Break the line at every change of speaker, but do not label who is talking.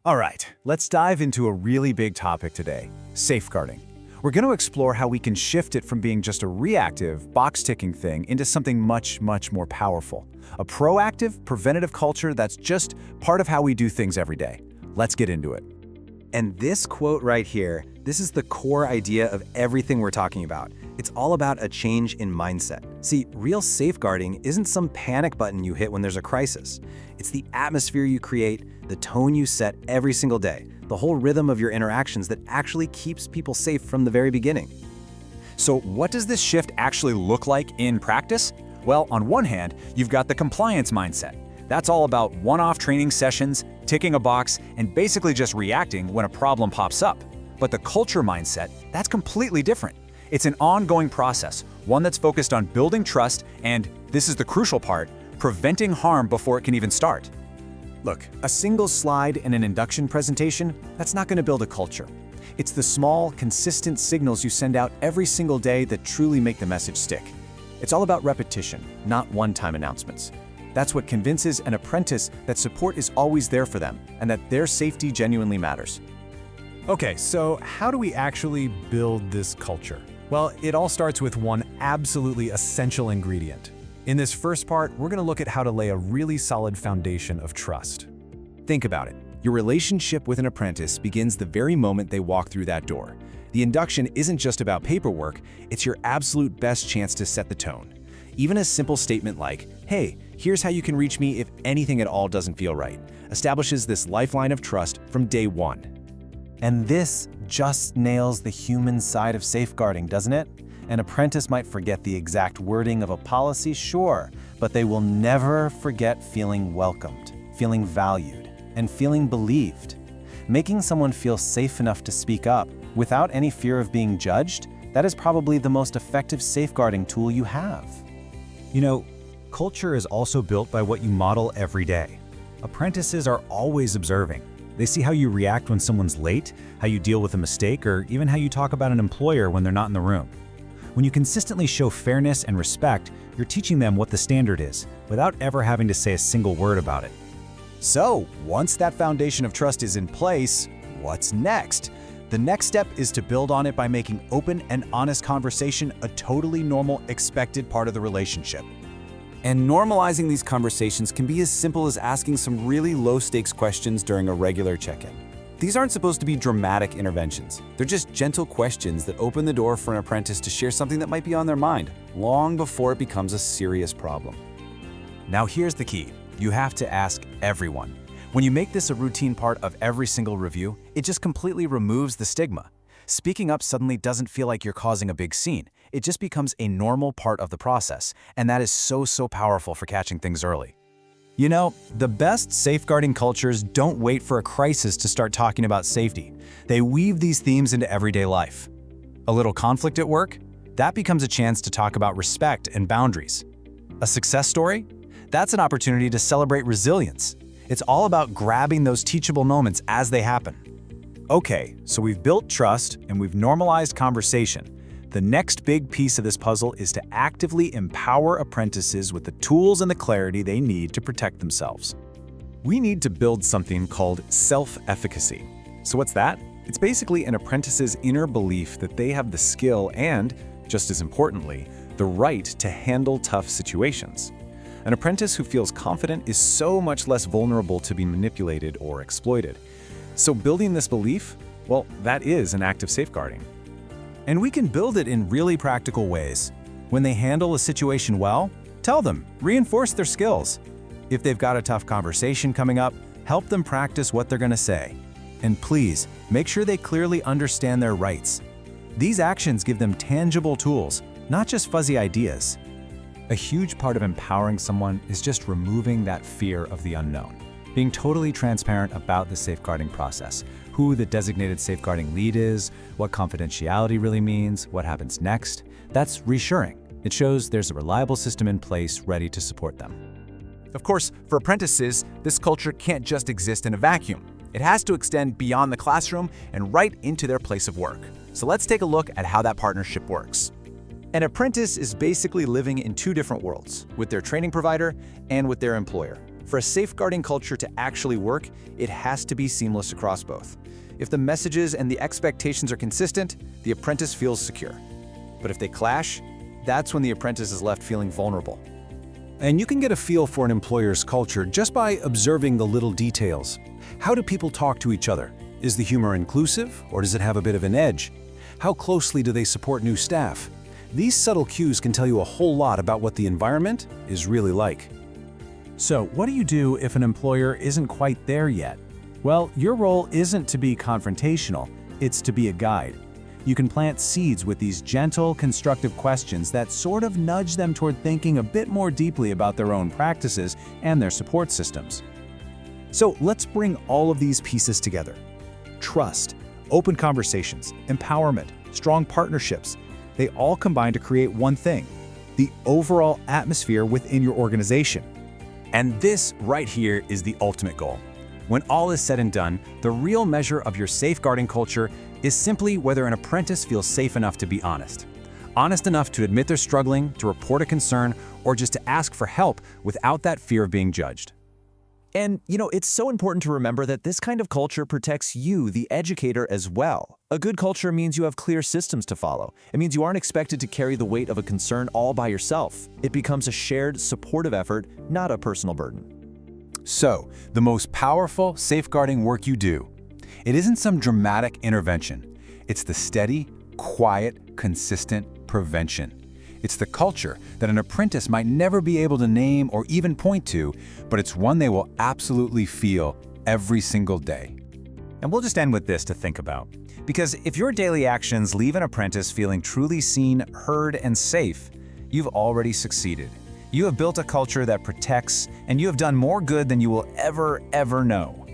All right, let's dive into a really big topic today, safeguarding. We're going to explore how we can shift it from being just a reactive, box-ticking thing into something much, much more powerful. A proactive, preventative culture that's just part of how we do things every day. Let's get into it.
And this quote right here, this is the core idea of everything we're talking about. It's all about a change in mindset. See, real safeguarding isn't some panic button you hit when there's a crisis. It's the atmosphere you create, the tone you set every single day, the whole rhythm of your interactions that actually keeps people safe from the very beginning.
So what does this shift actually look like in practice? Well, on one hand, you've got the compliance mindset. That's all about one-off training sessions, ticking a box, and basically just reacting when a problem pops up. But the culture mindset, that's completely different. It's an ongoing process, one that's focused on building trust and, this is the crucial part, preventing harm before it can even start. Look, a single slide in an induction presentation, that's not going to build a culture. It's the small, consistent signals you send out every single day that truly make the message stick. It's all about repetition, not one-time announcements. That's what convinces an apprentice that support is always there for them and that their safety genuinely matters.
Okay, so how do we actually build this culture? Well, it all starts with one absolutely essential ingredient. In this first part, we're going to look at how to lay a really solid foundation of trust.
Think about it. Your relationship with an apprentice begins the very moment they walk through that door. The induction isn't just about paperwork, it's your absolute best chance to set the tone. Even a simple statement like, "Hey, here's how you can reach me if anything at all doesn't feel right," establishes this lifeline of trust from day one. And this just nails the human side of safeguarding, doesn't it? An apprentice might forget the exact wording of a policy, sure, but they will never forget feeling welcomed, feeling valued, and feeling believed. Making someone feel safe enough to speak up without any fear of being judged, that is probably the most effective safeguarding tool you have.
You know, culture is also built by what you model every day. Apprentices are always observing. They see how you react when someone's late, how you deal with a mistake, or even how you talk about an employer when they're not in the room. When you consistently show fairness and respect, you're teaching them what the standard is, without ever having to say a single word about it.
So, once that foundation of trust is in place, what's next? The next step is to build on it by making open and honest conversation a totally normal, expected part of the relationship.
And normalizing these conversations can be as simple as asking some really low-stakes questions during a regular check-in. These aren't supposed to be dramatic interventions. They're just gentle questions that open the door for an apprentice to share something that might be on their mind, long before it becomes a serious problem.
Now here's the key. You have to ask everyone. When you make this a routine part of every single review, it just completely removes the stigma. Speaking up suddenly doesn't feel like you're causing a big scene. It just becomes a normal part of the process, and that is so powerful for catching things early. You know, the best safeguarding cultures don't wait for a crisis to start talking about safety. They weave these themes into everyday life. A little conflict at work? That becomes a chance to talk about respect and boundaries. A success story? That's an opportunity to celebrate resilience. It's all about grabbing those teachable moments as they happen. Okay, so we've built trust and we've normalized conversation. The next big piece of this puzzle is to actively empower apprentices with the tools and the clarity they need to protect themselves. We need to build something called self-efficacy. So what's that? It's basically an apprentice's inner belief that they have the skill and, just as importantly, the right to handle tough situations. An apprentice who feels confident is so much less vulnerable to be manipulated or exploited. So building this belief, well, that is an act of safeguarding. And we can build it in really practical ways. When they handle a situation well, tell them, reinforce their skills. If they've got a tough conversation coming up, help them practice what they're going to say. And please, make sure they clearly understand their rights. These actions give them tangible tools, not just fuzzy ideas. A huge part of empowering someone is just removing that fear of the unknown. Being totally transparent about the safeguarding process, who the designated safeguarding lead is, what confidentiality really means, what happens next. That's reassuring. It shows there's a reliable system in place ready to support them. Of course, for apprentices, this culture can't just exist in a vacuum. It has to extend beyond the classroom and right into their place of work. So let's take a look at how that partnership works. An apprentice is basically living in two different worlds, with their training provider and with their employer.
For a safeguarding culture to actually work, it has to be seamless across both. If the messages and the expectations are consistent, the apprentice feels secure. But if they clash, that's when the apprentice is left feeling vulnerable.
And you can get a feel for an employer's culture just by observing the little details. How do people talk to each other? Is the humor inclusive, or does it have a bit of an edge? How closely do they support new staff? These subtle cues can tell you a whole lot about what the environment is really like. So, what do you do if an employer isn't quite there yet? Well, your role isn't to be confrontational, it's to be a guide. You can plant seeds with these gentle, constructive questions that sort of nudge them toward thinking a bit more deeply about their own practices and their support systems. So let's bring all of these pieces together. Trust, open conversations, empowerment, strong partnerships. They all combine to create one thing: the overall atmosphere within your organization.
And this right here is the ultimate goal. When all is said and done, the real measure of your safeguarding culture is simply whether an apprentice feels safe enough to be honest. Honest enough to admit they're struggling, to report a concern, or just to ask for help without that fear of being judged.
And, it's so important to remember that this kind of culture protects you, the educator, as well. A good culture means you have clear systems to follow. It means you aren't expected to carry the weight of a concern all by yourself. It becomes a shared, supportive effort, not a personal burden.
So, the most powerful safeguarding work you do, it isn't some dramatic intervention. It's the steady, quiet, consistent prevention. It's the culture that an apprentice might never be able to name or even point to, but it's one they will absolutely feel every single day.
And we'll just end with this to think about. Because if your daily actions leave an apprentice feeling truly seen, heard, and safe, you've already succeeded. You have built a culture that protects, and you have done more good than you will ever know.